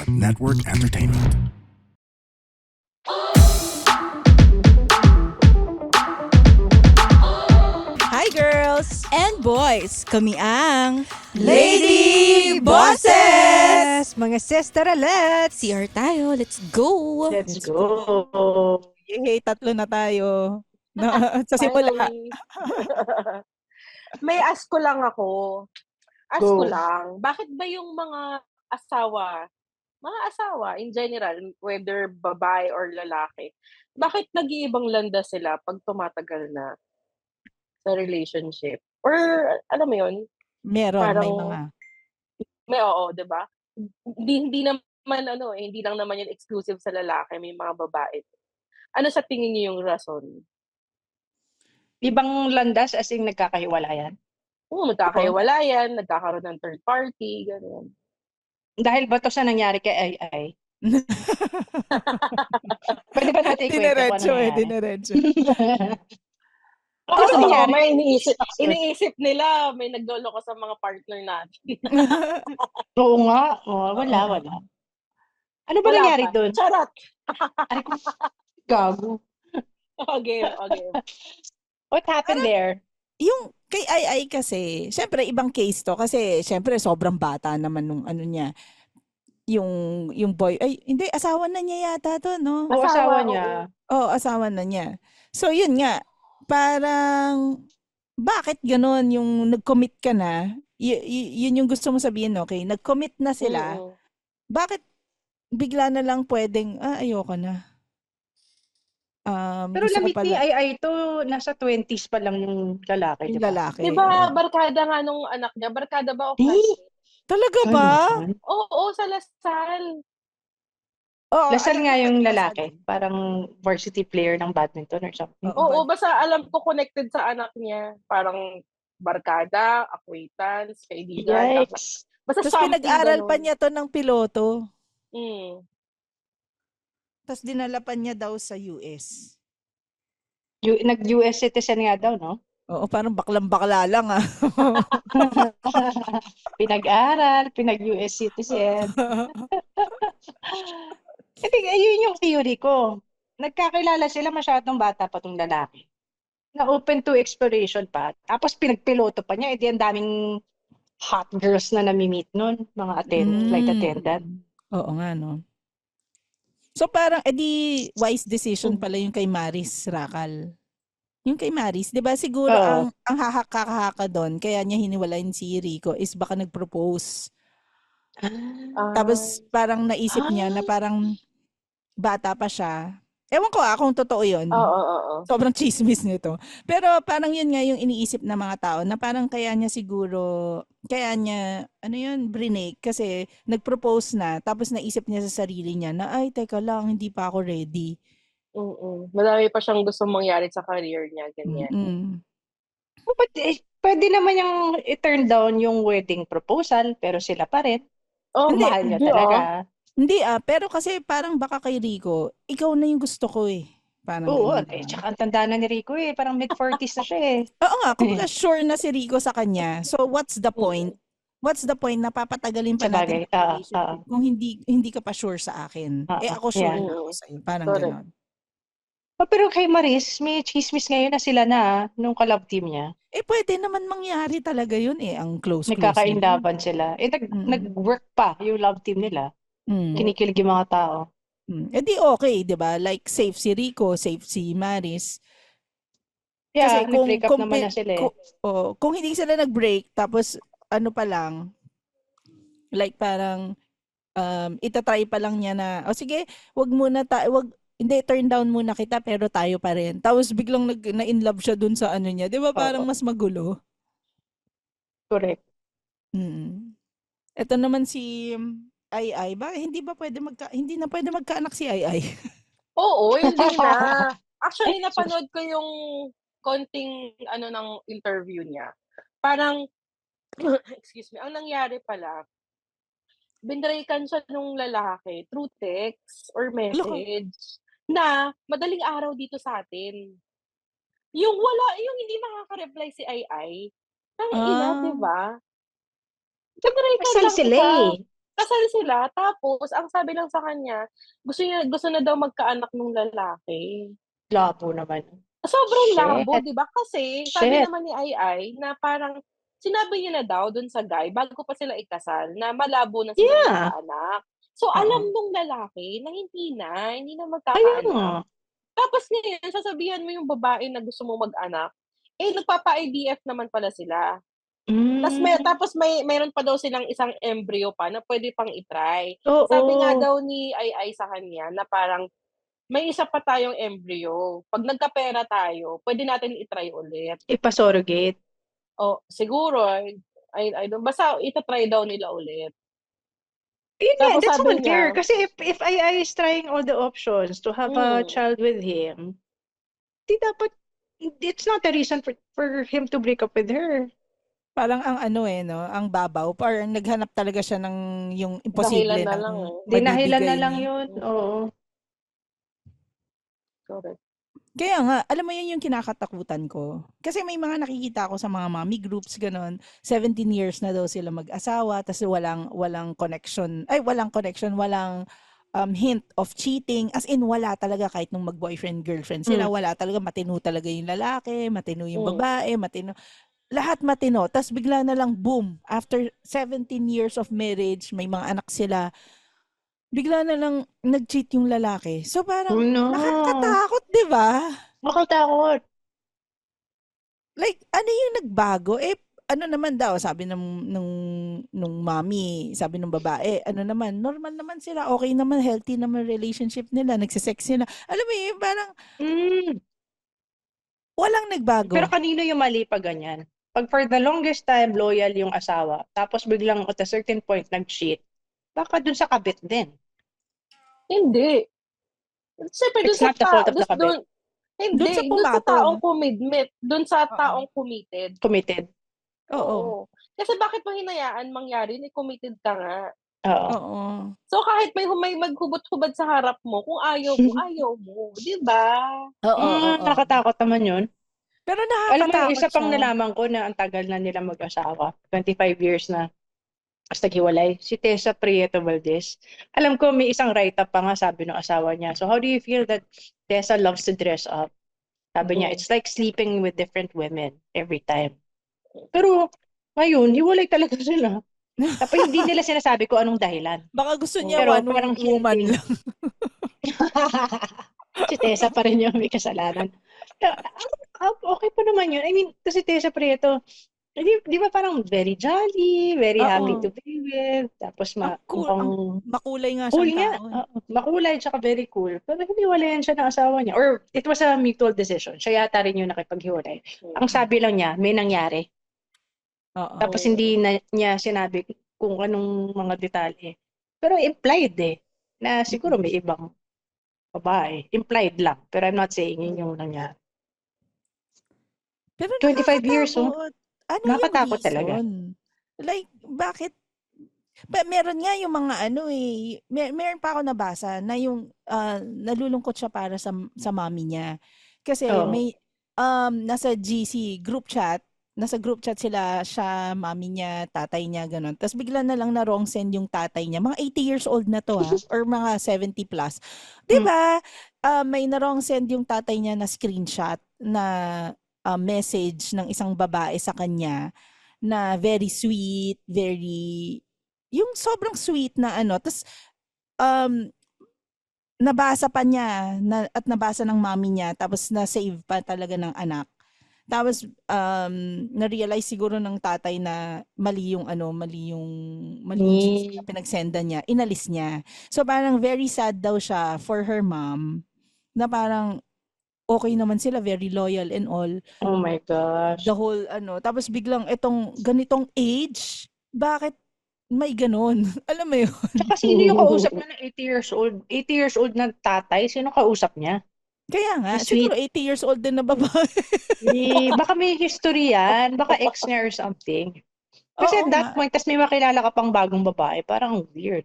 Network Entertainment. Hi girls! And boys, kami ang Lady Bosses! Mga sister, let's! CR tayo. Let's go! Let's go! Yay, tatlo na tayo. Sa simula. Finally. May ask ko lang ako. Ask Go. ko lang, bakit ba yung mga asawa in general, whether babae or lalaki, bakit nag-iibang landas sila pag tumatagal na sa relationship? Or, alam mo yun, Meron, may parang, mga. oo, di ba? Hindi naman, hindi lang naman yun exclusive sa lalaki, may mga babae. Ano sa tingin niyo yung rason? Ibang landas as in nagkakahiwalayan. Magkakahiwalayan, nagkakaroon ng third party, gano'n. Dahil ba to sa nangyari kay Ay? Pwede ba natin ikwento kung ano nangyari? Dinerecho. Ano nangyari? May iniisip nila, may nagloloko sa mga partner natin. Oo nga. Oh, wala. Ano ba nangyari doon? Charot! Ay, kung gago. Okay. What happened there? Yung kay Ay kasi, syempre ibang case to kasi syempre sobrang bata naman nung ano niya. Yung boy, ay hindi, asawa na niya yata to, no? Oo, asawa niya. Oo, asawa na niya. So yun nga, parang bakit ganon yung nag-commit ka na? Yun yung gusto mo sabihin, okay? Nag-commit na sila. Mm-mm. Bakit bigla na lang pwedeng, ayoko na. Pero Gusto ko lamit ni pala Ay to, nasa 20s pa lang yung lalaki, yung di ba? lalaki. Di ba, barkada nga nung anak niya? Barkada ba o classmate? Talaga ba? Oo, sa Lasal. Oo, Lasal alam nga ko yung Lasal. lalaki. Parang varsity player ng badminton or something. Oo, basta alam ko connected sa anak niya. Parang barkada, acquaintance, kaibigan. Yikes. Basta Tapos something pinag-aral ganun. pa niya to ng piloto. Tapos dinala pa niya daw sa US. Nag-US citizen nga daw, no? Oo, parang baklang-bakla lang ah. Pinag-aral, pinag-US citizen. Hindi, yun yung theory ko. Nagkakilala sila, masyadong bata pa tong lalaki. Na open to exploration pa. Tapos pinagpiloto pa niya. Ang daming hot girls na nami-meet nun. Mga flight attendant. Oo nga, no? So parang, wise decision pala yung kay Maris Racal. Yung kay Maris, di ba siguro Oo. ang hahaka doon, kaya niya hiniwalayin si Rico is baka nag-propose. Tapos parang naisip niya na parang bata pa siya. Ewan ko kung totoo yun. Oo. Sobrang chismis nito. Pero parang yun nga yung iniisip ng mga tao na parang kaya niya, brinake kasi nag-propose na tapos naisip niya sa sarili niya na ay, teka lang, hindi pa ako ready. Madami pa siyang gustong mangyari sa career niya, ganyan. But pwede naman yung i-turn down yung wedding proposal pero sila pa rin. Hindi, Mahal niya talaga. Hindi pero kasi parang baka kay Rico, ikaw na yung gusto ko eh. Parang Oo, ganun. tsaka ang tanda na ni Rico eh. Parang mid-40s na siya eh. Oo nga, kumbaga sure na si Rico sa kanya. So what's the point? What's the point na papatagalin pa natin Sabagay. ang relationship kung hindi ka pa sure sa akin? Ako sure na ako sa'yo. Parang Correct. ganon. Pero kay Maris, may chismis ngayon na sila na nung collab team niya. Pwede naman mangyari talaga yun ang close nila. Nagkakaindapan sila. Nag-work pa yung love team nila. Kinikilig yung mga tao. Okay, di ba? Like, safe si Rico, safe si Maris. Yeah, nag-break up naman na sila eh. Kung hindi sila nag-break, tapos ano pa lang, like parang itatry pa lang niya na, sige, hindi, turn down muna kita pero tayo pa rin. Tapos biglang na-in love siya dun sa ano niya. Di ba parang mas magulo? Correct. Ito naman si Ay, hindi na pwede magkaanak si Ay? Oo, hindi na. Actually, napanood ko yung konting ng interview niya. Parang, excuse me, ang nangyari pala, binraykan siya nung lalaki through text or message na madaling araw dito sa atin. Yung hindi makaka-reply si Ay. Ang ina, di ba? Binraykan Kasal lang sila siya. eh. kasal sila, tapos ang sabi lang sa kanya, gusto na daw magkaanak ng lalaki. Labo naman. Sobrang Shit. labo, 'di ba? Kasi sabi Shit. naman ni Ai na parang sinabi niya na daw dun sa guy bago pa sila ikasal na malabo na sila Yeah. magkaanak. So Oo. alam nung lalaki na hindi na Kaya magkakaanak. nga. Tapos ngayon sasabihan mo yung babae na gusto mo mag-anak, nagpapa-IVF naman pala sila. Tapos mayroon pa daw silang isang embryo pa na pwede pang i-try. Sabi nga Oo. daw ni Ai sa kanya na parang may isa pa tayong embryo. Pag nagkapera tayo, pwede natin i-try ulit. Ipa-surrogate. O, siguro, I don't, basta itatry daw nila ulit. Yun nga, Tapos that's so sabi unfair. niya, Kasi if Ai is trying all the options to have a child with him, di dapat, it's not a reason for him to break up with her. Parang ang ano no, ang babaw. Parang naghanap talaga siya ng yung dahilan imposible na ng lang Dinahilan na mabibigay lang niya. yun. Oo. Correct. Kaya nga, alam mo yun yung kinakatakutan ko. Kasi may mga nakikita ako sa mga mommy groups, ganon. 17 years na daw sila mag-asawa, tas walang connection, walang hint of cheating. As in, wala talaga kahit nung mag-boyfriend, girlfriend sila, wala talaga. Matino talaga yung lalaki, matino yung babae, matino. Lahat matino. Tas bigla na lang, boom, after 17 years of marriage, may mga anak sila, bigla na lang nag-cheat yung lalaki. So Oh parang, no. nakakatakot, di ba? Makatakot. Like, ano yung nagbago? Ano naman daw, sabi nung mommy, sabi nung babae, ano naman, normal naman sila, okay naman, healthy naman relationship nila, nagsisex sila. Alam mo yun, parang Mm. walang nagbago. Pero kanino yung mali pag ganyan? Pag for the longest time, loyal yung asawa, tapos biglang at a certain point, nag-cheat, baka dun sa kabit din. Hindi. Siyempre, It's not the fault of the kabit. Dun sa Dun sa pumatol. taong commitment, dun sa taong committed. Committed. Oo. Kasi bakit mo hinayaan mangyari, committed ka nga. Oo. Oo. So kahit may maghubot-hubad sa harap mo, kung ayaw mo, 'di ba? Oo. Nakatakot naman yun. Pero Alam mo, yung nakakatakot isa pang siya. nalaman ko na ang tagal na nila mag-asawa, 25 years na, as naghiwalay, si Tessa Prieto Valdez. Alam ko, may isang write-up pa nga, sabi ng asawa niya. So how do you feel that Tessa loves to dress up? Sabi niya, it's like sleeping with different women every time. Pero ngayon, hiwalay talaga sila. Tapos hindi nila sinasabi ko anong dahilan. Baka gusto niya Pero one parang woman hinting. lang. Si Tessa pa rin yung may kasalanan. Okay pa naman yun. I mean, kasi Tessa Prieto, di ba parang very jolly, very happy to be with. Tapos Makulay nga cool siyang nga. tao. Makulay tsaka very cool. Pero hiniwalayan siya ng asawa niya. Or it was a mutual decision. Siya yata rin yung nakipaghiwalay. Ang sabi lang niya, may nangyari. Oo. Tapos hindi na niya sinabi kung anong mga detalye. Pero implied na siguro may ibang babae. Implied lang. Pero I'm not saying yun yung nangyari. Pero 25 years, nakakatakot. Ano yung Nakakatakot reason? talaga. Like, bakit? Meron nga yung mga meron pa ako nabasa na yung nalulungkot siya para sa mommy niya. Kasi may nasa group chat siya, mommy niya, tatay niya, ganun. Tapos bigla na lang na wrong send yung tatay niya. Mga 80 years old na to or mga 70 plus. 'Di ba? May na wrong send yung tatay niya na screenshot na message ng isang babae sa kanya na very sweet, yung sobrang sweet na Tapos nabasa pa niya at nabasa ng mommy niya, tapos na-save pa talaga ng anak. Tapos na-realize siguro ng tatay na mali yung GC na pinagsendan niya, inalis niya. So parang very sad daw siya for her mom na parang okay naman sila, very loyal and all. Oh my gosh. The whole tapos biglang itong ganitong age, bakit may ganon? Alam mo yun? Tsaka sino yung kausap na ng 80 years old? 80 years old na tatay, sino kausap niya? Kaya nga, Sweet. siguro 80 years old din na babae. Baka may history yan. Baka ex niya or something. Kasi Oo at that nga. point, tas may makilala ka pang bagong babae, parang weird.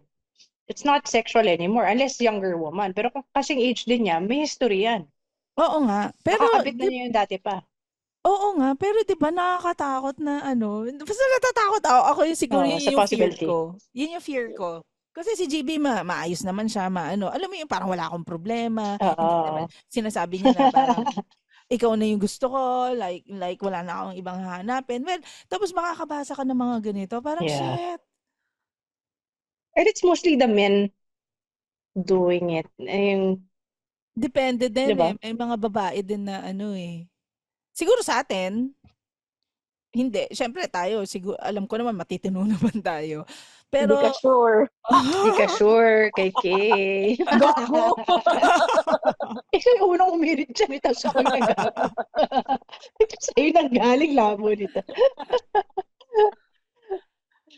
It's not sexual anymore, unless younger woman. Pero kung kasing age din niya, may history yan. Oo nga. Pero Nakakabit na niya yung dati pa. Oo nga, pero 'di ba nakakatakot na ano, basta natatakot ako. Ako yung siguro Oo, yun sa yung fear possibility. ko. Yun yung fear ko. Kasi si GB maayos naman siya, maano. Alam mo yung parang wala akong problema. Hindi naman Oo. sinasabi niya na parang ikaw na yung gusto ko, like wala na akong ibang hahanapin. Well, tapos makakabasa ka ng mga ganito, parang Yeah. shit. And it's mostly the men doing it. Yung, Depende di din eh. ba? May mga babae din na ano eh. Siguro sa atin, hindi. Siyempre tayo, siguro, alam ko naman matitino naman tayo. Hindi ka Pero, sure. Di ka sure kay Kay. Gago! Ikaw yung unang umirit siya nito sa kanya gago. Sa'yo nang galing labo nito.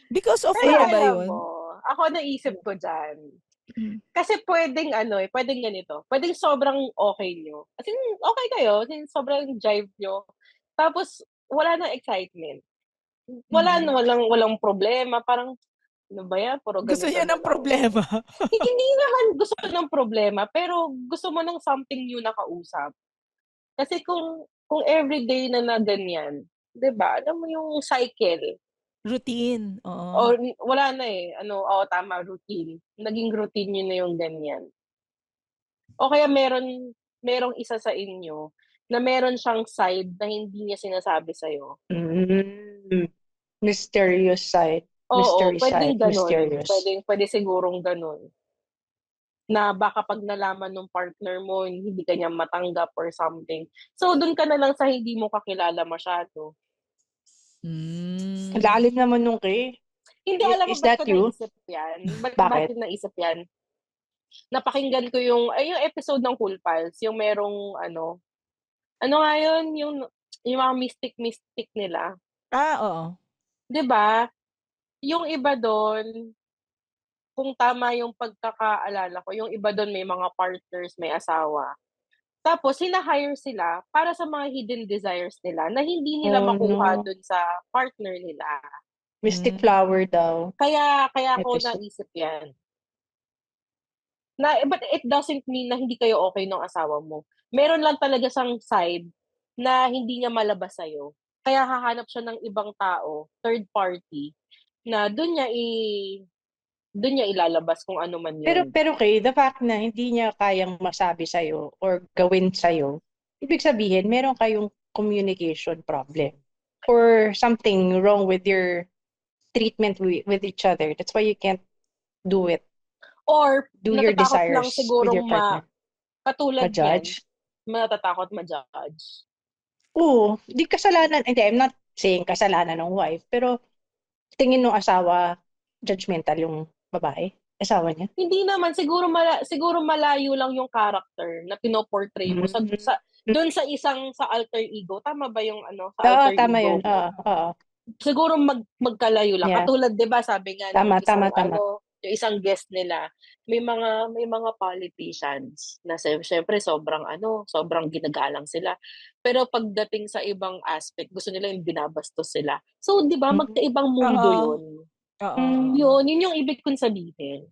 because of Pero ano Ayan. ba alam yun? mo, ako naisip ko dyan. Kasi pwedeng pwedeng ganito. Pwedeng sobrang okay nyo. As in, okay kayo. As in, sobrang jive nyo. Tapos, wala na excitement. Walang problema. Parang, ano ba yan? Puro Gusto ganito niya na ng lang. problema. Hindi naman gusto ng problema, pero gusto mo ng something new na kausap. Kasi kung everyday na ganyan, 'di ba? Alam mo yung cycle. Routine. O Oo. wala na eh. Tama, routine. Naging routine yun na yung ganyan. O kaya merong isa sa inyo na meron siyang side na hindi niya sinasabi sa'yo. Mysterious side. Oo, Mystery pwedeng side. ganun. Mysterious. Pwede sigurong ganun. Na baka pag nalaman ng partner mo, hindi ka niya matanggap or something. So, dun ka na lang sa hindi mo kakilala masyado. Ang lalim naman nung Kay. Hindi, alam mo Is ba't that ko you? naisip yan? Ba't Bakit? ko naisip yan? Napakinggan ko yung episode ng Cool Pals, yung merong ano nga yun, yung mga mystic nila. Oo. 'Di ba? Yung iba doon, kung tama yung pagkakaalala ko, yung iba doon may mga partners, may asawa. Tapos, hina-hire sila para sa mga hidden desires nila na hindi nila Oh makuha no. dun sa partner nila. Mystic flower daw. Kaya ako Episode. naisip yan. But it doesn't mean na hindi kayo okay ng asawa mo. Meron lang talaga siyang side na hindi niya malabas sa'yo. Kaya hahanap siya ng ibang tao, third party, na doon niya ilalabas kung ano man yun. Pero Kay, the fact na hindi niya kayang masabi sa'yo or gawin sa'yo, ibig sabihin, meron kayong communication problem or something wrong with your treatment with each other. That's why you can't do it. Or Do your natatakot lang desires with your sigurong partner. katulad niyan, Ma-judge. natatakot ma-judge. Oo, di kasalanan. Hindi, I'm not saying kasalanan ng wife, pero tingin ng asawa, judgmental yung babae, asawa niya. Hindi naman siguro malayo lang yung character na pinoportray mo doon sa isang sa alter ego. Tama ba yung sa Oo, alter tama yun. ego mo? Oo. Siguro magkalayo lang. Yeah. Katulad 'di ba sabi nga ng Tama. yung isang guest nila, may mga politicians na syempre sobrang ginagalang sila. Pero pagdating sa ibang aspect, gusto nila yung binabastos sila. So 'di ba magkaibang mundo Oo. 'yun. Oo. Yun yung ibig kong sabihin.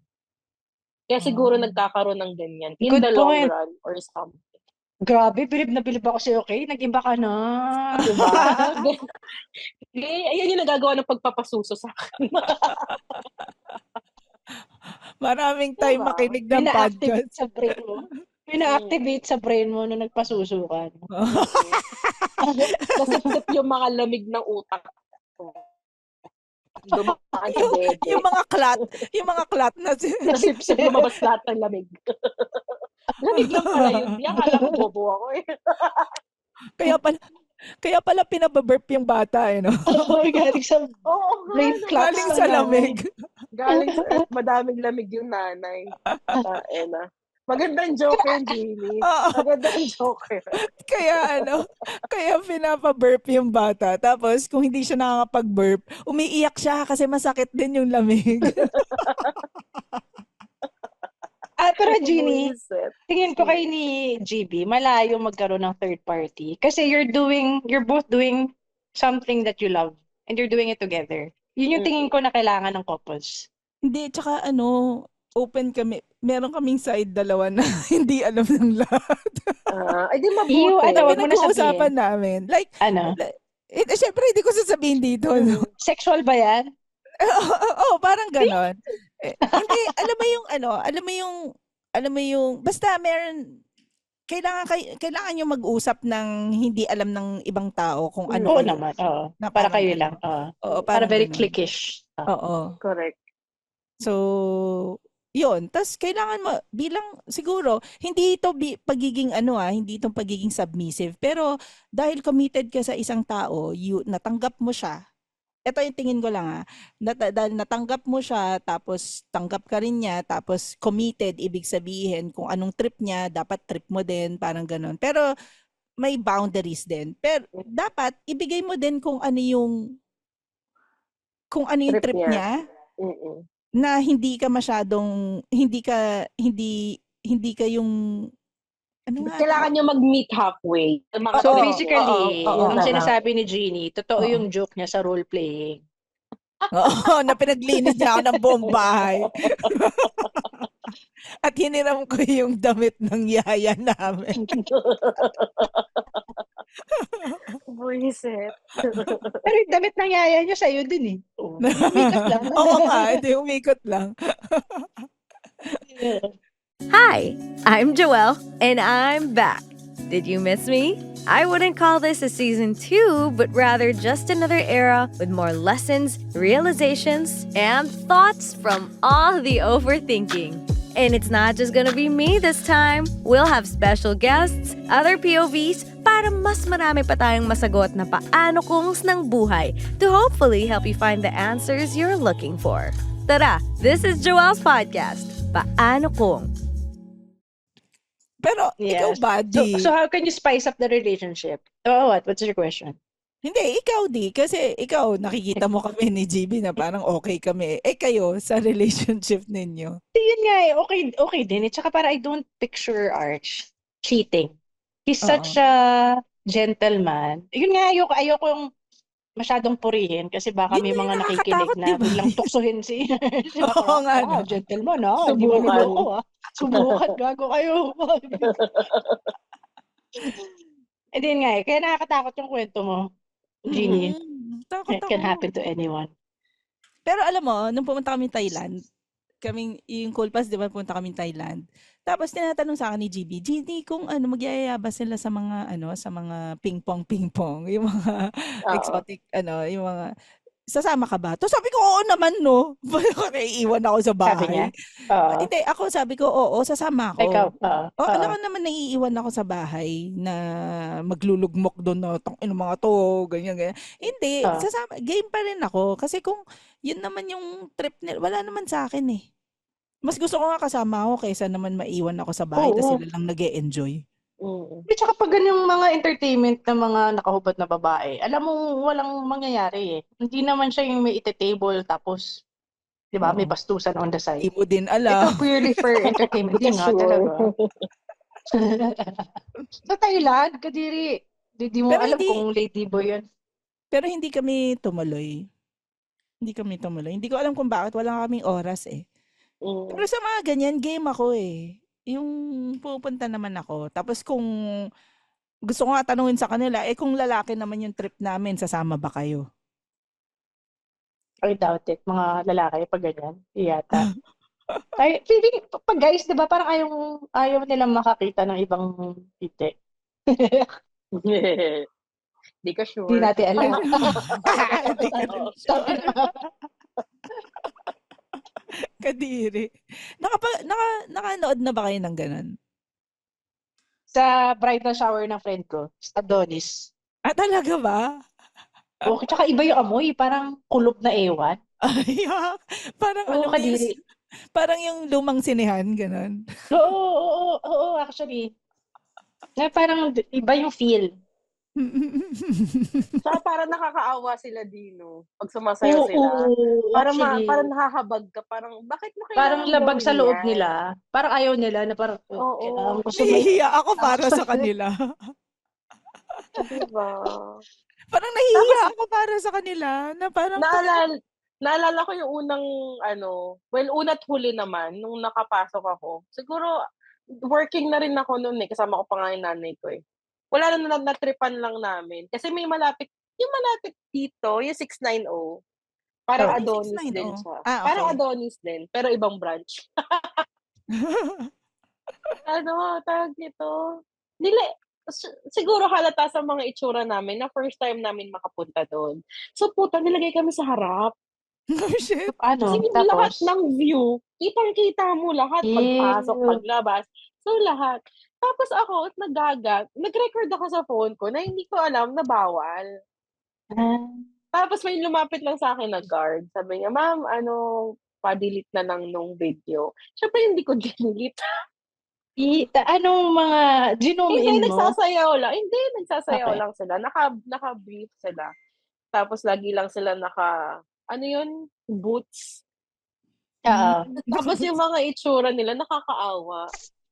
Kaya siguro nagkakaroon ng ganyan in Good the long point. run or something. Grabe, bilib na bilib ako sa'yo, okay? Nag-iba ka na. Diba? Ayan yung nagagawa ng pagpapasuso sa akin. Maraming time Diba? makinig ng Pina-activate podcast. sa brain mo. Pina-activate sa brain mo nung nagpasusukan. Nasip-sip yung mga lamig ng utak ko. Dumaan sa dede. yung mga clot na Nasip-sip lumabas lahat ng lamig. Lamig lang pala yun. Di akala ko bobo ako eh. kaya pala pinababurp yung bata no. Galing sa brain clots Galing na sa lang. lamig. Galing sa madaming lamig yung nanay. Ena. Magandang joke yun, Jamie. Magandang joke yun. Kaya pinapaburp yung bata. Tapos, kung hindi siya nakakapag-burp, umiiyak siya kasi masakit din yung lamig. Pero Jeannie, Buisit. tingin ko kay ni GB, malayo magkaroon ng third party. Kasi you're both doing something that you love and you're doing it together. Yun yung tingin ko na kailangan ng couples. Hindi, tsaka open kami. Meron kaming side dalawa na hindi alam ng lahat. Ay, di Ew, mabuti. ano, wag mo na Pinag-uusapan sabihin. namin. Like, Ano? syempre, hindi ko sasabihin dito. No? Sexual ba yan? Oo, parang ganon. Hindi, alam mo yung, basta meron, kailangan yung mag-usap ng hindi alam ng ibang tao kung ano Oo kayo. naman, oo. Na Para parang kayo ano. lang. Oo, Para parang very ganon. cliquish. Oo. Correct. So, yun. Tapos, kailangan mo, bilang, siguro, hindi ito hindi itong pagiging submissive. Pero, dahil committed ka sa isang tao, natanggap mo siya, ito yung tingin ko lang dahil natanggap mo siya, tapos tanggap ka rin niya, tapos committed, ibig sabihin, kung anong trip niya, dapat trip mo din, parang ganon. Pero, may boundaries din. Pero, dapat, ibigay mo din kung ano yung Trip trip niya. niya, na hindi ka masyadong, hindi ka yung, ano nga? Kailangan nyo mag-meet halfway. So Oo, basically, oo, yung oo. sinasabi ni Jeannie, totoo Oo. yung joke niya sa role-playing. Oo, na pinaglinis niya ako ng buong bahay. At hiniram ko yung damit ng yaya namin. Buisit. Pero yung damit ng yaya niya sa'yo din eh. Umikot lang. Oo nga, hindi umikot lang. Hi, I'm Joelle, and I'm back. Did you miss me? I wouldn't call this a season 2, but rather just another era with more lessons, realizations, and thoughts from all the overthinking. And it's not just gonna be me this time. We'll have special guests, other POVs, para mas marami pa tayong masagot na paano kungs ng buhay to hopefully help you find the answers you're looking for. Tara, this is Joelle's podcast, Paano Kung. Pero, ikaw, Yes. buddy. So how can you spice up the relationship? Oh, what? What's your question? Hindi, ikaw kasi ikaw, nakikita mo kami ni GB na parang okay kami. Kayo, sa relationship ninyo. Yun nga eh, okay din. Tsaka para I don't picture Arch cheating. He's such a gentleman. Yun nga, ayoko yung masyadong purihin kasi baka Yun may nga yung mga nakikinig nakakatakot, na diba? biglang tuksohin si Oo nga, no? gentleman hindi Subukan. manloloko Subukan, gago kayo. Din nga eh, kaya nakakatakot yung kwento mo, Jeannie. Takot It can ako. happen to anyone. Pero alam mo, nung pumunta kami Thailand, yung Cool Pass, di ba, pumunta kami Thailand. Tapos tinatanong sa akin ni GB, Jeannie, kung magyayaya ba sila sa mga, sa mga ping-pong, yung mga exotic, yung mga, sasama ka ba? To sabi ko, oo naman, no. Naiiwan ako sa Sabi niya? bahay. Hindi, ako sabi ko, oo, sasama ako. Ikaw, Alam ko naman naiiwan ako sa bahay na maglulugmok doon na yung mga to, ganyan. Hindi, sasama, game pa rin ako. Kasi kung yun naman yung trip nila, wala naman sa akin eh. Mas gusto ko nga kasama ako kaysa naman maiwan ako sa bahay tapos sila lang nag-e-enjoy. At saka pag ganyang mga entertainment na mga nakahubad na babae, alam mo, walang mangyayari eh. Hindi naman siya yung may ite-table tapos, di ba, may bastusan on the side. Hindi mo din alam. Ito purely for entertainment. Hindi nga talaga. Sa Thailand, Kadiri, di mo Pero alam hindi- kung ladyboy yun. Pero hindi kami tumuloy. Hindi ko alam kung bakit. Wala kaming oras eh. Pero sa mga ganyan, game ako eh. Yung pupunta naman ako. Tapos kung gusto ko nga tanungin sa kanila, kung lalaki naman yung trip namin, sasama ba kayo? I doubt it. Mga lalaki pag ganyan. Iyata. Feeling, pag guys, di ba, parang ayaw nilang makakita ng ibang titi. Di ka sure. Hindi natin alam. Hindi ka rin sure. Kadiri. Nakanood na ba kayo ng ganun? Sa bridal shower ng friend ko, sa Adonis. Talaga ba? Okay, tsaka iba yung amoy, parang kulob na ewan. Ay, parang Oo, Kadiri. parang yung lumang sinehan, ganun. Oo, actually. Na parang iba yung feel. Saka parang nakakaawa sila Dino pag sumasayaw sila. Oo, Parang actually. parang nahahabag ka. Parang bakit mo Parang kailangan labag sa gawin loob yan? nila. Parang ayaw nila na parang, Oo. gusto mo Nahihiya ako para sa kanila. Diba? Parang nahihiya ako para sa kanila. Na parang, Naalala, naalala ko yung unang una't huli naman nung nakapasok ako. Siguro working na rin ako noon kasama ko pa nga yung nanay ko eh. Wala na natripan lang namin. Kasi may malapit dito, yung 690. Parang Oh. Adonis 690. din siya. Ah, okay. Parang Adonis din, pero ibang branch. Tawag nito? Siguro halata sa mga itsura namin na first time namin makapunta doon. So puta, nilagay kami sa harap. Oh, shit. Ano? Kasi lahat Tapos? ng view, kitang-kita mo lahat. Pagpasok, Ew. paglabas. So lahat. Tapos ako, nag-record ako sa phone ko na hindi ko alam na bawal. Ah. Tapos may lumapit lang sa akin na guard. Sabi niya, ma'am, pa-delete na lang nung video. Siyempre, hindi ko delete. Anong mga zoom Hindi, in mo? nagsasayaw lang. Hindi, nagsasayaw Okay. lang sila. Naka-brief sila. Tapos lagi lang sila boots. Oo. Tapos yung mga itsura nila, nakakaawa.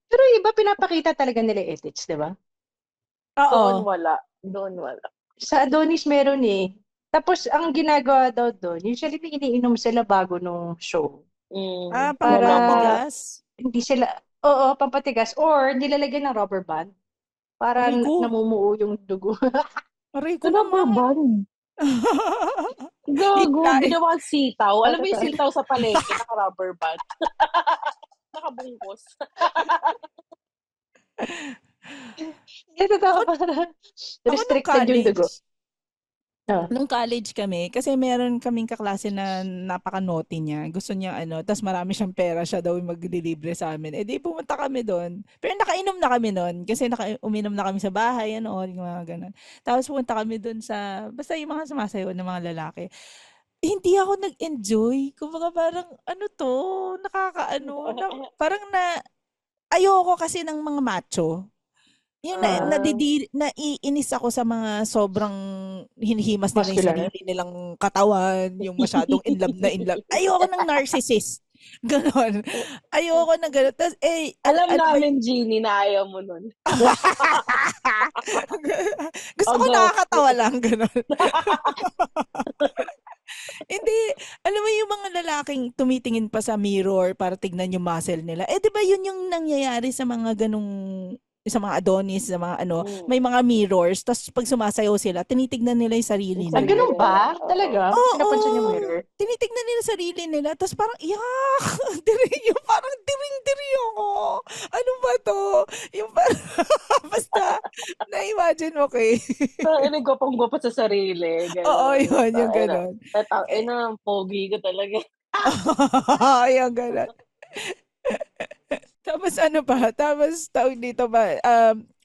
Pero iba pinapakita talaga nila yung edits, di ba? Doon Oo. wala. Sa Adonis meron eh. Tapos ang ginagawa daw doon, usually iniinom sila bago nung show. Ah, Para- para matigas. Hindi sila, oo, pampatigas. Or nilalagyan ng rubber band. Para Aray ko. namumuo yung dugo. Aray ko Rubber naman. band. Gago, Hitay. ginawa ang sitaw. Alam mo yung sitaw sa palengke, naka-rubber band. Nakabungkos. Ito daw para restricted yung dugo. Oh. Nung college kami, kasi meron kaming kaklase na napaka-naughty niya. Gusto niya tas marami siyang pera, siya daw yung maglilibre sa amin. Eh di pumunta kami doon. Pero nakainom na kami doon kasi uminom na kami sa bahay, yung mga ganun. Tapos pumunta kami doon basta yung mga sumasayaw ng mga lalaki. Hindi ako nag-enjoy. Kumbaga parang parang ayoko kasi ng mga macho. Yung naiinis ako sa mga sobrang hinihimas nila yung Muscular. sarili nilang katawan, yung masyadong in love. Ayoko ng narcissist. Ganon. Ayoko ng ganon. Tapos, Alam namin, Jeannie, na ayaw mo nun. gusto ko Go. nakakatawa lang, ganon. Hindi, alam mo yung mga lalaking tumitingin pa sa mirror para tignan yung muscle nila. Eh, di ba yun yung nangyayari sa mga sa mga Adonis, sa mga may mga mirrors, tapos pag sumasayaw sila, tinitignan nila yung sarili Ah, nila. ganun ba? Oo. Talaga? Oo. Pinapansin yung mirror? Tinitignan nila sarili nila, tapos parang, yung parang diring-diri ako. Ano ba to? Yung parang, basta, na-imagine mo, okay? Nagwapang-gwapa sa sarili. Ganun. Oo, yun, yung ganon. Ang pogi ko talaga. Yung ganon. Tapos tawag dito ba,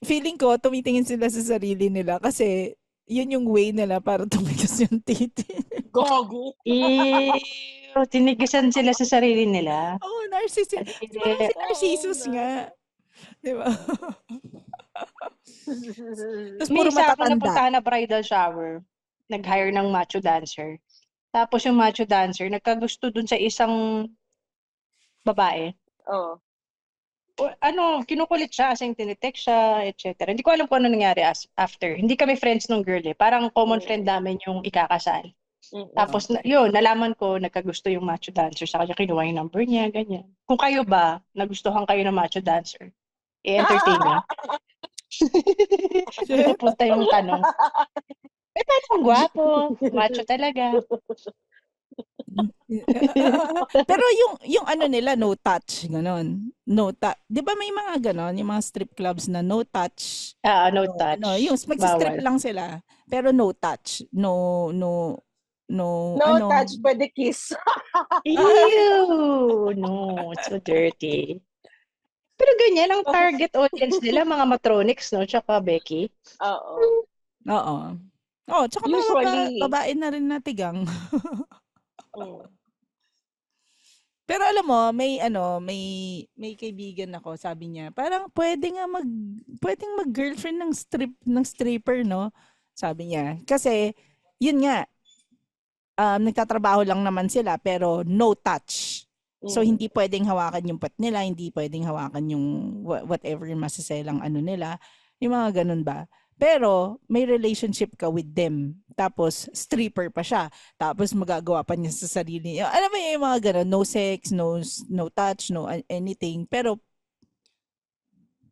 feeling ko, tumitingin sila sa sarili nila kasi yun yung way nila para tumigas yung titi. Gago. Tinigisan sila sa sarili nila. Oo, narcissist. Hindi. Parang si Narcissus Oo, nga. Di ba? Tapos May puro isa ako matatanda. napuntahan na bridal shower. Nag-hire ng macho dancer. Tapos yung macho dancer, nagkagusto dun sa isang babae. Oo. Kinukulit siya, asing tinitext siya, etc. Hindi ko alam kung ano nangyari after. Hindi kami friends nung girl eh. Parang common friend namin yung ikakasal. Tapos, yun, nalaman ko, nagkagusto yung macho dancer sa kanya, kinuha yung number niya, ganyan. Kung kayo ba, nagustuhan kayo ng macho dancer, i-entertain niya. Pupunta yung tanong. Parang gwapo, macho talaga. Pero yung nila, no touch, ganon. No touch. Di ba may mga ganon, yung mga strip clubs na no touch. No touch. Yung magsistrip Bawal. lang sila. Pero no touch. No touch, pwede kiss. Ew! No, it's so dirty. Pero ganyan ang target audience nila, mga matronics, no? Tsaka Becky. Oo. Oo. Tsaka mga Usually. babae na rin na tigang. Pero alam mo, may kaibigan ako, sabi niya, parang pwedeng mag-girlfriend ng stripper, no? Sabi niya. Kasi, yun nga, nagtatrabaho lang naman sila, pero no touch. So, hindi pwedeng hawakan yung pat nila, hindi pwedeng hawakan yung whatever masaselang nila. Yung mga ganun ba? Pero may relationship ka with them. Tapos stripper pa siya. Tapos magagawa pa niya sa sarili niya. Alam mo yung mga ganun, no sex, no touch, no anything. Pero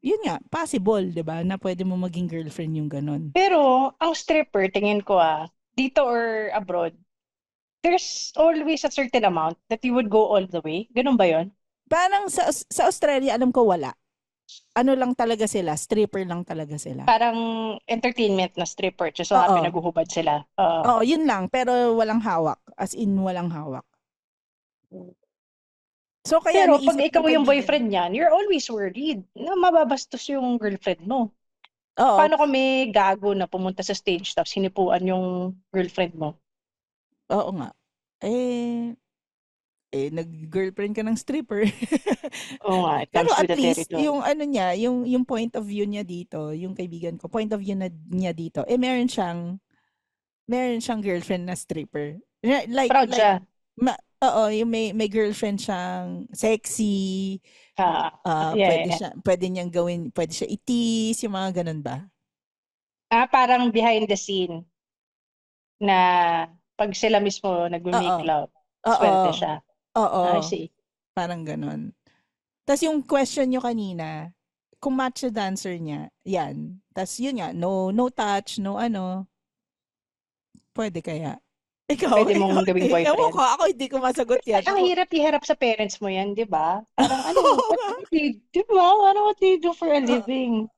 yun nga, possible, 'di ba? Na pwede mo maging girlfriend yung ganun. Pero, ang stripper, tingin ko dito or abroad, there's always a certain amount that you would go all the way. Ganun ba yun? Parang sa Australia, alam ko wala. Ano lang talaga sila, stripper lang talaga sila. Parang entertainment na stripper. Just so happy Oo. naguhubad sila. Oo, yun lang. Pero walang hawak. As in, walang hawak. So, kaya Pero pag naisip ikaw ng yung kaibigan- boyfriend niyan, you're always worried na mababastos yung girlfriend mo. Oo. Paano kung may gago na pumunta sa stage tapos hinipuan yung girlfriend mo? Oo nga. Nag-girlfriend ka ng stripper. Oo nga, it Pero comes at with the least, territory. yung ano niya, yung point of view niya dito, yung kaibigan ko, point of view niya dito, meron siyang girlfriend na stripper. Proud siya. Oo, yung may girlfriend siyang sexy, Yeah. pwede niyang gawin, pwede siya itis, yung mga ganun ba? Parang behind the scene na pag sila mismo nag-make love, swerte siya. Oo. I see. Parang ganun. Tapos yung question nyo kanina, kung match the dancer niya, yan. Tapos yun nga, no touch, no ano. Pwede kaya? Ikaw, Pwede mong gawing boyfriend. Ewan ko, ako hindi ko masagot yan. Ang hirap iharap sa parents mo yan, di ba? Parang di ba? What do you do for a living?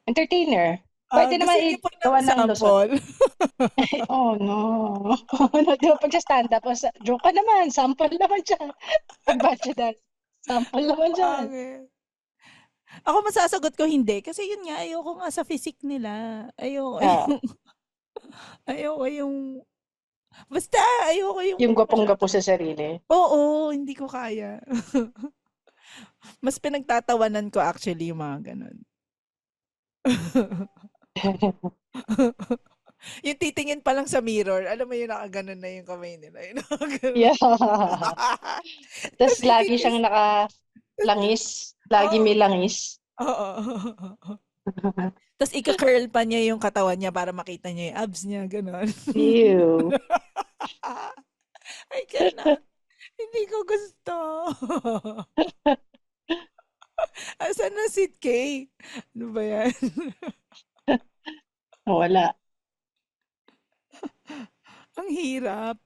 Entertainer. Pwede naman gawa ng lusot. Oh no. Di ba pag sa stand-up, joke ka naman, sample naman dyan. Pag batcha dance, sample naman dyan. Ako masasagot ko hindi. Kasi yun nga, ayoko nga sa physique nila. Ayoko yung... Basta, ayoko yung... Yung gwapong-gwapo sa sarili. Oo, hindi ko kaya. Mas pinagtatawanan ko actually yung mga ganun. Yung titingin pa lang sa mirror, alam mo yung nakaganon na yung kamay nila. Yeah. Tapos lagi siyang nakalangis. Lagi may langis. Oo. Tapos ika-curl pa niya yung katawan niya para makita niya yung abs niya, gano'n. Ew. Ay, gano'n. Hindi ko gusto. Asan na si Kay? Ano ba yan? Wala. Ang hirap.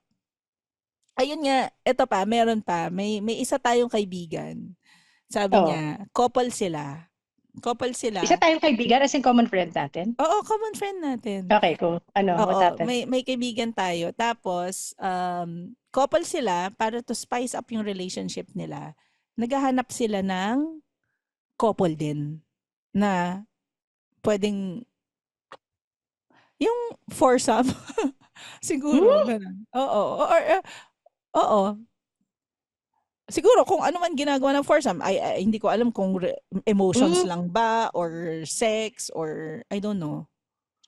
Ayun nga, eto pa, meron pa. May isa tayong kaibigan. Sabi niya, couple sila. Isa tayong kaibigan as in common friend natin? Oo, common friend natin. Okay, cool. What happened? May kaibigan tayo. Tapos, couple sila para to spice up yung relationship nila. Naghahanap sila ng couple din na pwedeng yung foursome. Siguro, ganun. Oo. Siguro, kung ano man ginagawa ng foursome, hindi ko alam kung emotions lang ba, or sex, or I don't know.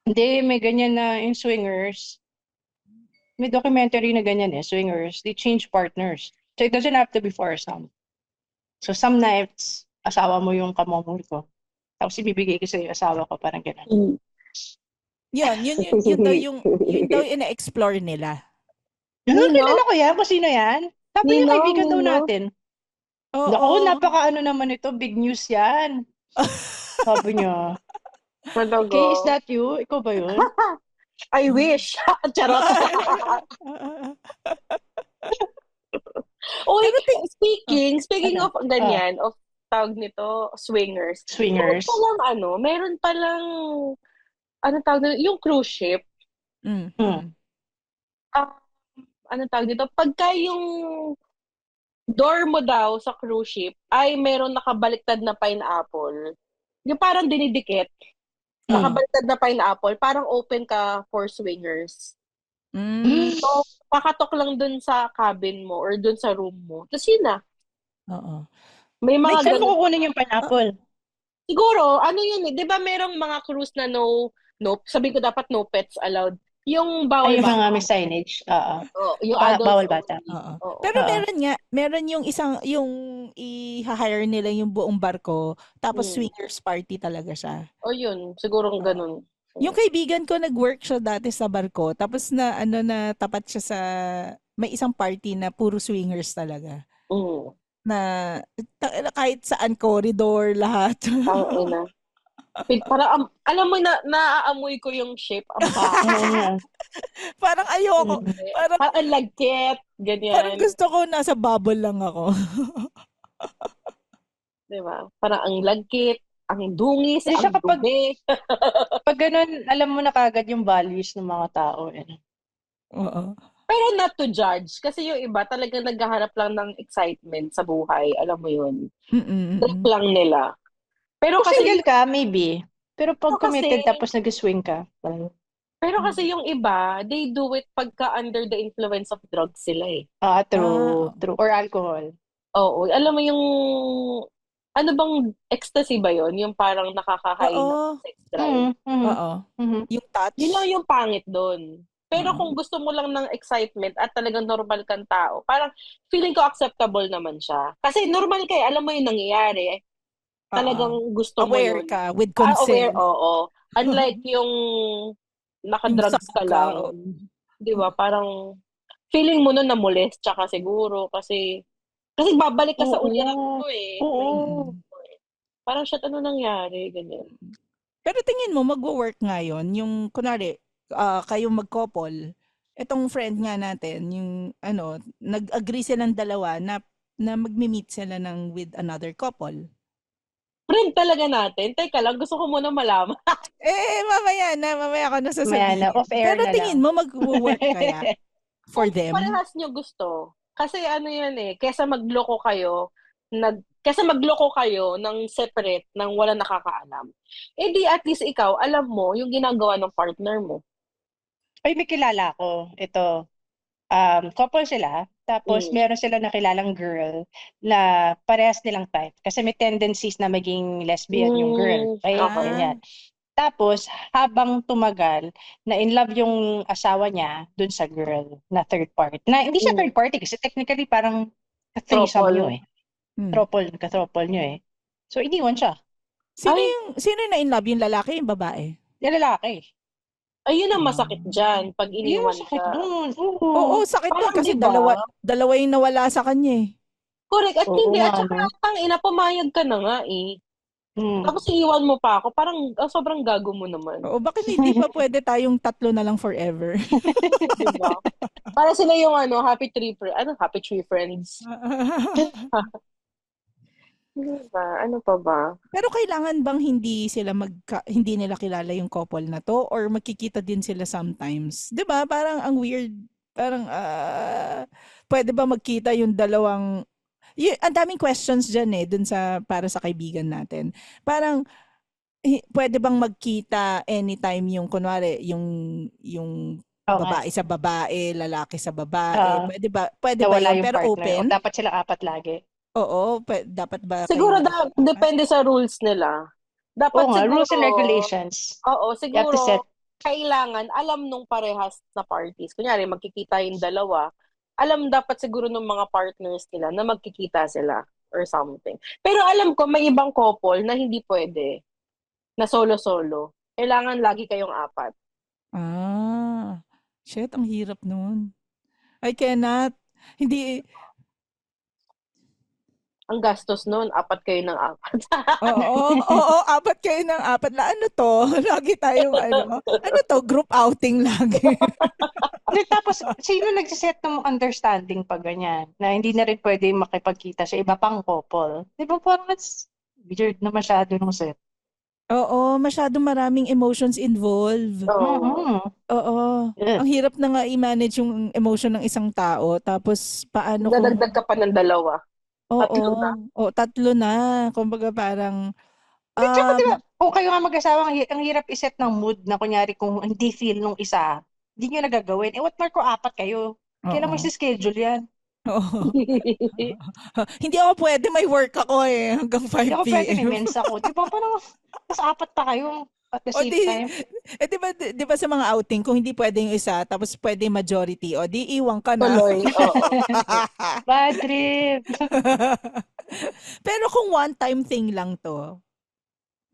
Hindi, may ganyan na in swingers. May documentary na ganyan swingers. They change partners. So it doesn't have to be foursome. So some nights, asawa mo yung kamomol ko. Tapos ibibigay ko sa'yo asawa ko, parang gano'n. Yun daw yung ina-explore nila. Kilala ko yan, kung sino yan. Sabi yung kaibigan daw natin. Naku, napaka naman ito, big news yan. Sabi niya. Okay, is that you? Ikaw ba yun? I wish. Charot. Uy, speaking of ganyan, of tawag nito, swingers. Meron palang, ano tawag nito, yung cruise ship. Ano tawag dito? Pagka yung door mo daw sa cruise ship ay meron nakabaliktad na pineapple. Yung parang dinidikit. Nakabaliktad na pineapple, parang open ka for swingers. So, pakatok lang dun sa cabin mo or dun sa room mo. Tapos yun na. Oo. May mga saan mo kukunin yung pineapple? Siguro, ano yun di ba merong mga cruise na no, sabi ko dapat no pets allowed. Yung Ay, bawal yung mga bata. may signage. Oo. Oo, yung adults Bawal bata. only. Oo. Oo. Pero Oo. meron yung yung i-hire nila yung buong barko, tapos Hmm. swingers party talaga siya. O yun, sigurong Oo. ganun. Yung kaibigan ko nag-work siya dati sa barko, tapos na tapat siya sa may isang party na puro swingers talaga. Mm. Na kahit saan corridor lahat. Ang ina. Parang, alam mo na, naaamoy ko yung shape, ang Oo bakit. nga. Parang ayoko. Mm. Parang Parang ang lagkit, parang ganyan. gusto ko nasa bubble lang ako. Diba? Parang ang lagkit, ang dungis, Hindi ang siya kapag, dumi. pag ganun, alam mo na kagad yung values ng mga tao. Oo. Pero not to judge. Kasi yung iba talagang naghahanap lang ng excitement sa buhay. Alam mo yun. Trip Mm. lang nila. Pero Kung kasi, single ka, maybe. Pero pag pero kasi, committed tapos nag-swing ka, parang, pero kasi yung iba, they do it pagka under the influence of drugs sila eh. true, true. Or alcohol. Oo. Alam mo yung, ano bang ecstasy ba yun? Yung parang nakaka-high ng Oo. sex drive. Oo. Yung touch. Yun lang yung pangit doon. Pero Oo. kung gusto mo lang ng excitement at talagang normal kang tao, parang feeling ko acceptable naman siya. Kasi normal kayo, alam mo yung nangyayari. Oo. Talagang gusto mo Aware yun. ka with Aware, consent. oo. Unlike yung Yung nakadrugs ka sabog ka. lang. Di ba? Parang feeling mo nun na-molest ka siguro kasi babalik ka sa uliran Oo. mo eh. Oo. Parang shit, ano nangyari? Ganyan. Pero tingin mo, magwo-work nga yun? Yung, kunwari, kayo mag-couple, itong friend nga natin, yung, nag-agree silang dalawa na magmi-meet sila with another couple. Friend talaga natin. Teka lang, gusto ko muna malaman. Mamaya ko na Maya sasabihin. na, off-air Pero na tingin lang. mo, magwo-work kaya for Kung them? parehas nyo gusto. Kasi ano yan eh, kesa magloko kayo ng separate, ng wala nakakaalam. Eh di at least ikaw, alam mo yung ginagawa ng partner mo. Ay, may kilala ko. Ito, couple sila. Tapos, Mm. meron sila nakilalang girl na parehas nilang type. Kasi may tendencies na maging lesbian yung girl. Okay, Okay. ganyan. Tapos, habang tumagal, na in love yung asawa niya dun sa girl na third party. Na hindi siya third party kasi technically parang threesome nyo Tropol. eh. Ka-tropol nyo eh. So, iniwan siya. Ay, Sino yung na-in-love? Yung lalaki, yung babae? Yung lalaki. ayun ang masakit dyan, pag Yun iniwan ang sakit siya. dun. Oo, sakit nun Parang kasi di ba? dalawa yung nawala sa kanya eh. Correct. At Oo hindi, at nga, saka no? tangina, pumayag ka na nga eh. Hmm. Tapos iiwan mo pa ako, parang sobrang gago mo naman. Oo, bakit hindi pa pwede tayong tatlo na lang forever? Diba? Para sila yung happy tree friends. Diba? Ano pa ba? Pero kailangan bang hindi nila kilala yung couple na to or magkikita din sila sometimes? 'Di ba? Parang ang weird. Parang pwede ba magkita yung dalawang ang daming questions diyan eh dun para sa kaibigan natin. Parang pwede bang magkita anytime yung kunwari yung Oo nga. babae sa babae, lalaki sa Ah, babae. Pwede ba nawala yun? yung Pero partner. O open? dapat sila apat lagi. Oo, dapat ba Siguro kayong dalawa? depende sa rules nila. Oo Dapat nga, siguro, rules and regulations. oo, You have to set. siguro, kailangan alam nung parehas na parties. Kunyari, magkikita yung dalawa. Alam dapat siguro ng mga partners nila na magkikita sila or something. Pero alam ko, may ibang couple na hindi pwede. Na solo-solo. Kailangan lagi kayong apat. Shit, ang hirap nun. I cannot. Hindi, Ang gastos nun, apat kayo ng apat. oo, apat kayo ng apat. Ano to? Lagi tayong ano to? Group outing lagi. Tapos, sino nagsiset ng understanding pag ganyan? Na hindi na rin pwede makipagkita sa iba pang couple. Di ba parang it's weird na masyado nung set. Oo, masyado maraming emotions involved. Oo. Oo. Yeah. Ang hirap na nga i-manage yung emotion ng isang tao. Tapos, paano Dadagdag ka pa ng dalawa. Tatlo na. Oo, tatlo na. Kumbaga parang, Tsaka di ba, kung kayo nga mag-asawa, ang hirap iset ng mood na kunyari kung hindi feel nung isa, hindi nyo nagagawin. What more kung apat kayo? Kailan mo oo. schedule yan? Oo. Hindi ako pwede, may work ako eh, hanggang 5 Hindi ako pwede, may p.m. mensa ko. Di ba parang, mas apat pa kayo. at the O same di, time. di ba sa mga outing, kung hindi pwede yung isa, tapos pwede majority, o di iwan ka na. Tuloy, oo. Bad trip. Pero kung one-time thing lang to,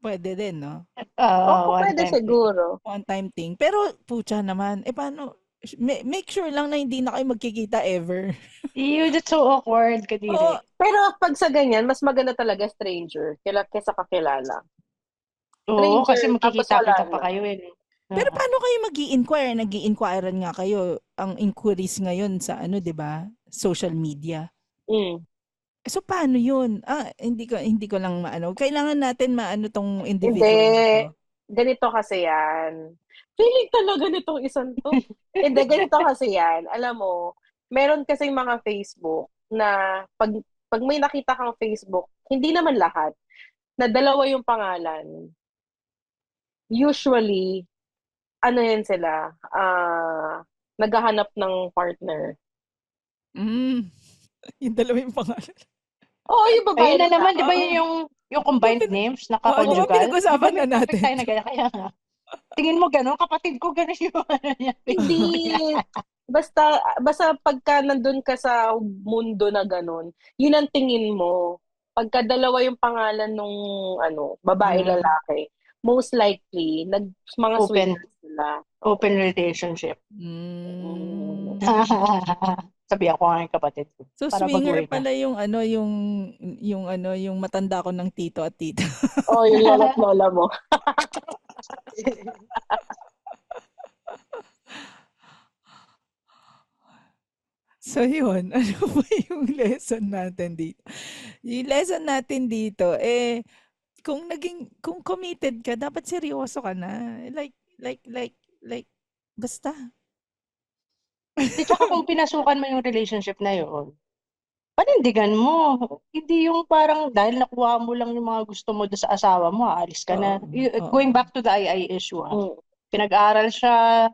pwede din, no? Oo, One pwede time. siguro. One-time thing. Pero, pucha naman, paano? Make sure lang na hindi na kayo magkikita ever. Ew, that's so awkward, Oo, Kadiri. Pero pag sa ganyan, mas maganda talaga stranger kaysa kakilala. Oo, kasi Stranger, tapos wala magkikita-kita pa na. kayo eh. pero paano kayo mag-i-inquire? Nag-i-inquirean nga kayo. Ang inquiries ngayon sa di ba? Social media. Mm. So paano 'yun? Hindi ko lang maano. Kailangan natin maano tong Hindi. individual na to. Ganito kasi yan. Feeling talaga nitong isang to. Hindi, ganito kasi yan. Alam mo, meron kasing mga Facebook na pag may nakita kang Facebook, hindi naman lahat, na dalawa yung pangalan. Usually, ano yan sila, naghahanap ng partner. Yung dalawa yung pangalan. Oo, yung babae Ayun na naman, di ba Oo. yun yung combined Yung names, di ba naka-conjugal? pinag-usapan na May topic natin? tayo na ganyan, kaya nga. Tingin mo gano'n, kapatid ko gano'n yung ano niya. Hindi. Basta pagka nandun ka sa mundo na ganun, yun ang tingin mo. Pagka dalawa yung pangalan nung babae Mm. lalaki, most likely mga Open. swingers sila. Open relationship. Mm. Sabi ako nga yung kapatid ko. So Para swinger baguhin na. pala yung matanda ko ng tito at tita. Oh, yung lola't lola mo. So yun, ano ba yung lesson natin dito? Yung lesson natin dito, kung committed ka, dapat seryoso ka na. Like, basta. Di tsaka kung pinasukan mo yung relationship na yun, panindigan mo. Hindi yung parang dahil nakuha mo lang yung mga gusto mo doon sa asawa mo, aalis ka na. Oo. Going back to the II issue, Mm. pinag-aral siya,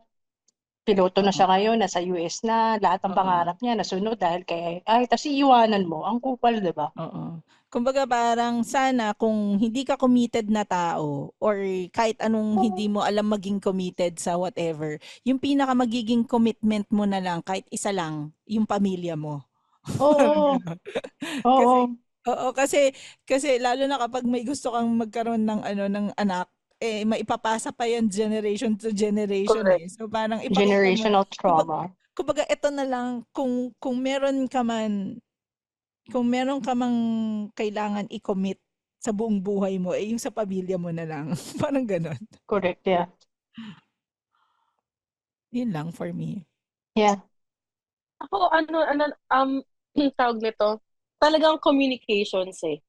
piloto na siya ngayon, nasa US na, lahat ng Oo. pangarap niya nasunod dahil kay tas iiwanan mo, ang kupal, di ba? Oo. Kumbaga parang sana kung hindi ka committed na tao or kahit anong hindi mo alam maging committed sa whatever, yung pinaka magiging commitment mo na lang kahit isa lang, yung pamilya mo. Oo. Kasi Oo. oo, kasi lalo na kapag may gusto kang magkaroon ng anak, maipapasa pa yan generation to generation Correct. So parang ipakita mo, Generational trauma. kumbaga ito na lang kung meron ka mang kailangan i-commit sa buong buhay mo, yung sa pamilya mo na lang. Parang ganon. Correct, yeah. Yun lang for me. Yeah. Ako, tawag nito, talagang communications eh.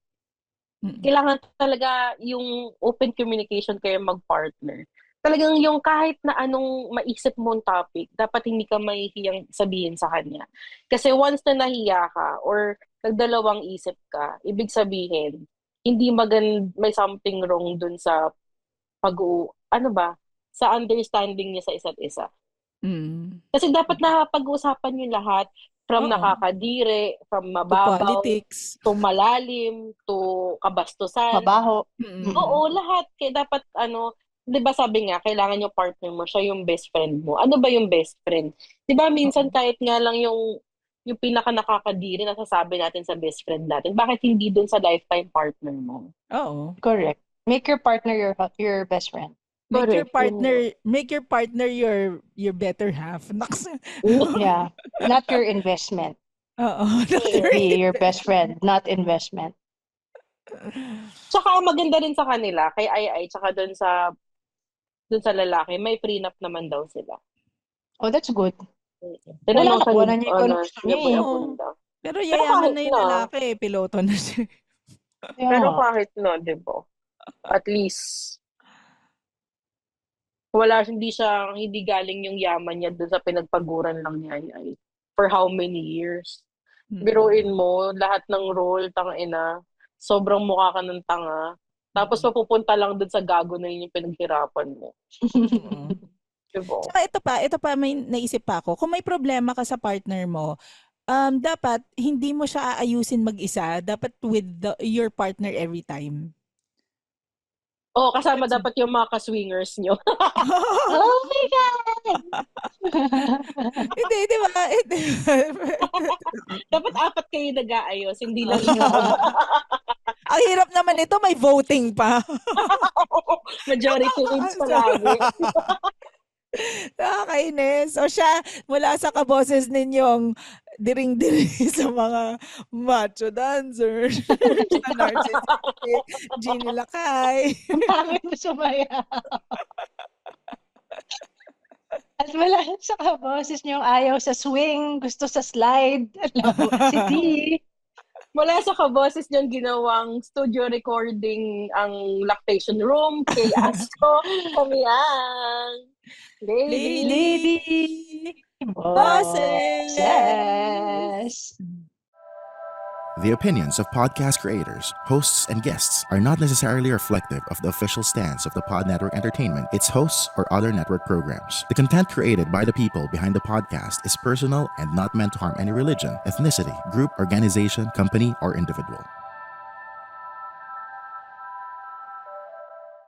Mm. Kailangan talaga yung open communication kayo mag-partner. Talagang yung kahit na anong maisip mong topic, dapat hindi ka mahihiyang sabihin sa kanya. Kasi once na nahiya ka or nagdalawang isip ka, ibig sabihin, hindi may something wrong dun sa sa understanding niya sa isa't isa. Mm. Kasi dapat napag-uusapan yung lahat from Oo. nakakadire, from To mababaw, politics. to malalim, to kabastusan. Mabaho. Mm. Oo, lahat. Kaya dapat, 'di ba sabi nga, kailangan yung partner mo, siya yung best friend mo. Ano ba yung best friend? 'Di ba minsan kahit nga lang yung pinaka nakakadiri nasasabi natin sa best friend natin, bakit hindi dun sa lifetime partner mo? Oo. Correct. Make your partner your best friend. Make your Correct. partner your better half. Naks. Yeah. Not your investment. Oo. Should be your best friend, not investment. Tsaka maganda rin sa kanila, kay Ai, tsaka dun sa lalaki, may prenup naman daw sila. Oh, that's good. Tinanong nakuha na niya yung gusto niya eh. daw. Pero yayaman kahit na yung na. lalaki, piloto na siya. Yeah. Pero kahit na, di ba? At least, hindi galing yung yaman niya doon sa pinagpaguran lang niya ay for how many years. Biruin mo, lahat ng role, tangina, sobrang mukha ka ng tanga. Tapos mapupunta lang doon sa gago na yun yung pinaghirapan mo. Diba? Tsaka ito pa may naisip pa ako. Kung may problema ka sa partner mo, dapat hindi mo siya aayusin mag-isa. Dapat with your partner every time. Oo, kasama dapat yung mga ka-swingers nyo. Oh my God! Hindi, di ba? Hindi. Dapat 4 kayo nag-aayos, hindi lang ikaw. Ang hirap naman ito, may voting pa. Majority wins palagi. Nakakainis. O siya, mula sa kaboses ninyong diring-diri sa mga macho dancers, sa narcissistic, Jeannie Lakay. Ang pangit mo sumaya. At wala sa kaboses niyong ayaw sa swing, gusto sa slide. Alam mo, si D. Mula sa kaboses niyang ginawang studio recording ang lactation room kay Astro, kami ang Lady. Lady Bosses! Yes! The opinions of podcast creators, hosts, and guests are not necessarily reflective of the official stance of the Pod Network Entertainment, its hosts, or other network programs. The content created by the people behind the podcast is personal and not meant to harm any religion, ethnicity, group, organization, company, or individual.